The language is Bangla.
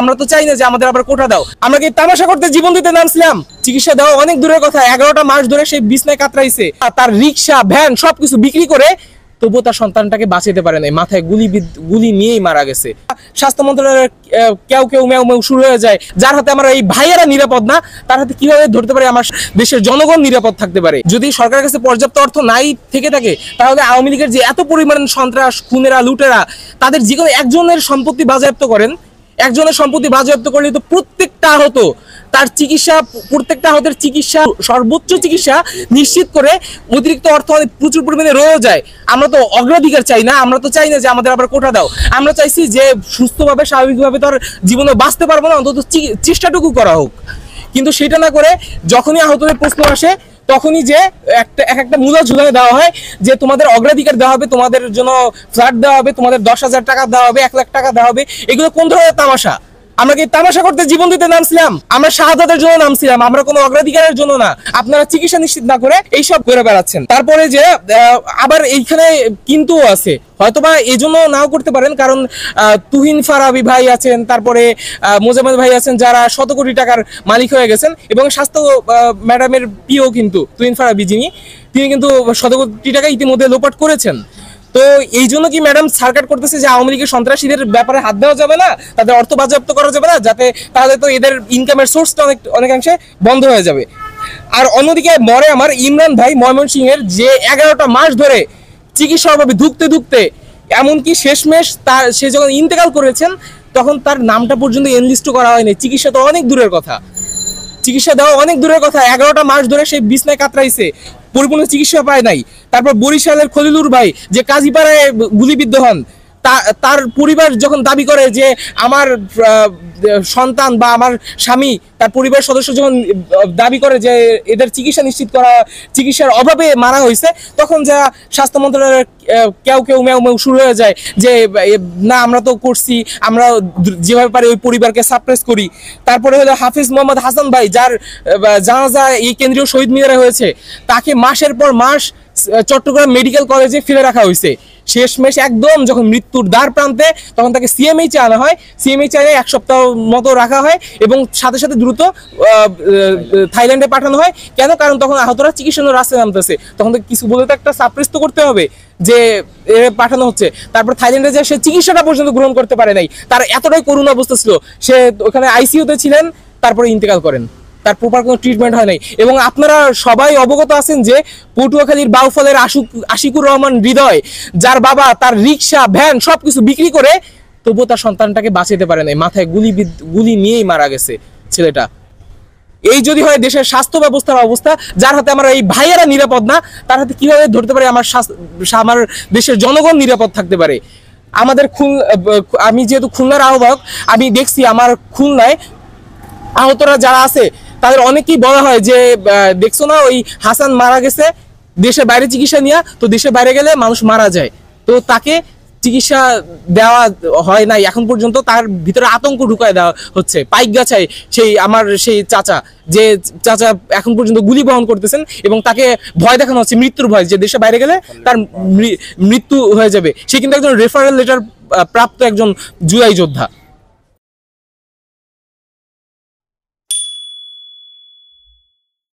আমরা তো চাই না যে আমাদের আবার কোটা দাও। আমরা কি তামাশা করতে জীবন দিতে নামছিলাম? চিকিৎসা দেওয়া অনেক দূরের কথা, 11টা মাস ধরে সেই বিছনায় কাতরাইছে, তার রিক্সা ভ্যান সবকিছু বিক্রি করে তবুও তার সন্তানটাকে বাঁচাতে পারে নাই, মাথায় গুলি নিয়েই মারা গেছে। স্বাস্থ্য মন্ত্রণালয়ের কেউ কেউ মেউ মেউ শুরু হয়ে যায়, যার হাতে আমার এই ভাইয়েরা নিরাপদ না, তার হাতে কিভাবে ধরতে পারে আমার দেশের জনগণ নিরাপদ থাকতে পারে? যদি সরকারের কাছে পর্যাপ্ত অর্থ নাই থেকে থাকে, তাহলে আওয়ামী লীগের যে এত পরিমাণ সন্ত্রাস, খুনেরা, লুটেরা, তাদের যে কোনো একজনের সম্পত্তি বাজেয়াপ্ত করেন, একজনের সম্পত্তি বাজেয়াপ্ত করলে তো প্রত্যেকটা আহত তার চিকিৎসা, প্রত্যেকটা আহতের চিকিৎসা, সর্বোচ্চ চিকিৎসা নিশ্চিত করে অতিরিক্ত অর্থ প্রচুর পরিমাণে রয়েও যায়। আমরা তো অগ্রাধিকার চাই না, আমরা তো চাই না যে আমাদের আবার কোটা দাও। আমরা চাইছি যে সুস্থভাবে স্বাভাবিকভাবে তার জীবনে বাঁচতে পারবো না, অন্তত চেষ্টাটুকু করা হোক। কিন্তু সেটা না করে যখনই আহতদের প্রশ্ন আসে তখনই যে একটা মূলা ঝুলানো দেওয়া হয় যে তোমাদের অগ্রাধিকার দেওয়া হবে, তোমাদের জন্য ফ্ল্যাট দেওয়া হবে, তোমাদের 10,000 টাকা দেওয়া হবে, 1 লাখ টাকা দেওয়া হবে। এগুলো কোন ধরনের তামাশা? আমরা কি তামাশা করতে জীবন দিতে নামছিলাম? আমরা শাহাদাতের জন্য নামছিলাম, আমরা কোনো অগ্রাধিকারের জন্য না। আপনারা চিকিৎসা নিশ্চিত না করে এইসব করে বেড়াচ্ছেন। তারপরে যে আবার এইখানে কিন্তু আছে, হয়তোবা এই জন্য নাও করতে পারেন, কারণ তুহিন ফারাবি ভাই আছেন, তারপরে মোজাম্মেল ভাই আছেন, যারা শত কোটি টাকার মালিক হয়ে গেছেন, এবং স্বাস্থ্য ম্যাডামের পিও কিন্তু তুহিন ফারাবি, তিনি কিন্তু শত কোটি টাকা ইতিমধ্যে লোপাট করেছেন। তো এই জন্য কি ম্যাডাম সার্কার করতেছে যে আওয়ামী লীগের সন্ত্রাসীদের ব্যাপারে হাত দেওয়া যাবে না, তাদের অর্থ বাজেয়াপ্ত করা যাবে না, যাতে তাহলে তো এদের ইনকামের সোর্সটা অনেকাংশে বন্ধ হয়ে যাবে। আর অন্যদিকে মরে আমার ইমরান ভাই ময়মনসিংহের, যে 11টা মাস ধরে চিকিৎসার অভাবে ধুকতে এমনকি শেষমেশ সে যখন ইন্তেকাল করেছেন তখন তার নামটা পর্যন্ত এনলিস্ট করা হয়নি। চিকিৎসা তো অনেক দূরের কথা, চিকিৎসা দেওয়া অনেক দূরের কথা, 11টা মাস ধরে সেই বিছনায় কাতরাইছে, পরিপূর্ণ চিকিৎসা পায় নাই। তারপর বরিশালের খলিলুর ভাই যে কাজীপাড়ায় গুলিবিদ্ধ হন, তার পরিবার যখন দাবি করে যে আমার সন্তান বা আমার স্বামী, তার পরিবারের সদস্য যখন দাবি করে যে এদের চিকিৎসা নিশ্চিত করা, চিকিৎসার অভাবে মারা হয়েছে, তখন যা স্বাস্থ্য মন্ত্রণালয়ের কেউ কেউ মেউ মেউ শুরু হয়ে যায় যে না আমরা তো করছি, আমরা যেভাবে পারি ওই পরিবারকে সাপ্রেস করি। তারপরে হলো হাফিজ মোহাম্মদ হাসান ভাই, যার জানাজা এই কেন্দ্রীয় শহীদ মিনারে হয়েছে, তাকে মাসের পর মাস চট্টগ্রাম মেডিকেল কলেজে ফেলে রাখা হয়েছে। শেষমেশ একদম যখন মৃত্যুর দ্বার প্রান্তে, তখন তাকে সিএমএইচে আনা হয়, সিএমএইচে 1 সপ্তাহ মতো রাখা হয় এবং সাথে সাথে দ্রুত থাইল্যান্ডে পাঠানো হয়। কেন? কারণ তখন আহতরা চিকিৎসার রাস্তায় নামতেছে, তখন তো কিছু বলে তো একটা সাপ্রেস তো করতে হবে যে পাঠানো হচ্ছে। তারপর থাইল্যান্ডে যে সে চিকিৎসাটা পর্যন্ত গ্রহণ করতে পারে নাই, তার এতটাই করুণ অবস্থা ছিল, সে ওখানে আইসিইউতে ছিলেন, তারপরে ইন্তেকাল করেন, তার প্রপার কোনো ট্রিটমেন্ট হয় নাই। এবং আপনারা সবাই অবগত আছেন যে পটুয়াখালীর বাউফলের আশিকুর রহমান হৃদয়, যার বাবা তার রিক্সা ভ্যান সবকিছু বিক্রি করে তবুও তার সন্তানটাকে বাঁচাতে পারে নাই, মাথায় গুলি নিয়েই মারা গেছে ছেলেটা। এই যদি হয় দেশের স্বাস্থ্য ব্যবস্থার অবস্থা, যার হাতে আমার এই ভাইয়েরা নিরাপদ না, তার হাতে কিভাবে ধরতে পারে আমার দেশের জনগণ নিরাপদ থাকতে পারে? আমাদের আমি যেহেতু খুলনার আহ্বায়ক, আমি দেখছি আমার খুলনায় আহতরা যারা আছে তাদের অনেকেই বলা হয় যে দেখছো না ওই হাসান মারা গেছে দেশের বাইরে চিকিৎসা নিয়ে, তো দেশের বাইরে গেলে মানুষ মারা যায়, তো তাকে চিকিৎসা দেওয়া হয় নাই এখন পর্যন্ত। তার ভিতরে আতঙ্ক ঢুকায় দেওয়া হচ্ছে। পাইকগাছায় সেই চাচা, যে চাচা এখন পর্যন্ত গুলি বহন করতেছেন এবং তাকে ভয় দেখানো হচ্ছে, মৃত্যুর ভয়, যে দেশে বাইরে গেলে তার মৃত্যু হয়ে যাবে। সে কিন্তু একজন রেফারেল লেটার প্রাপ্ত একজন জুলাই যোদ্ধা।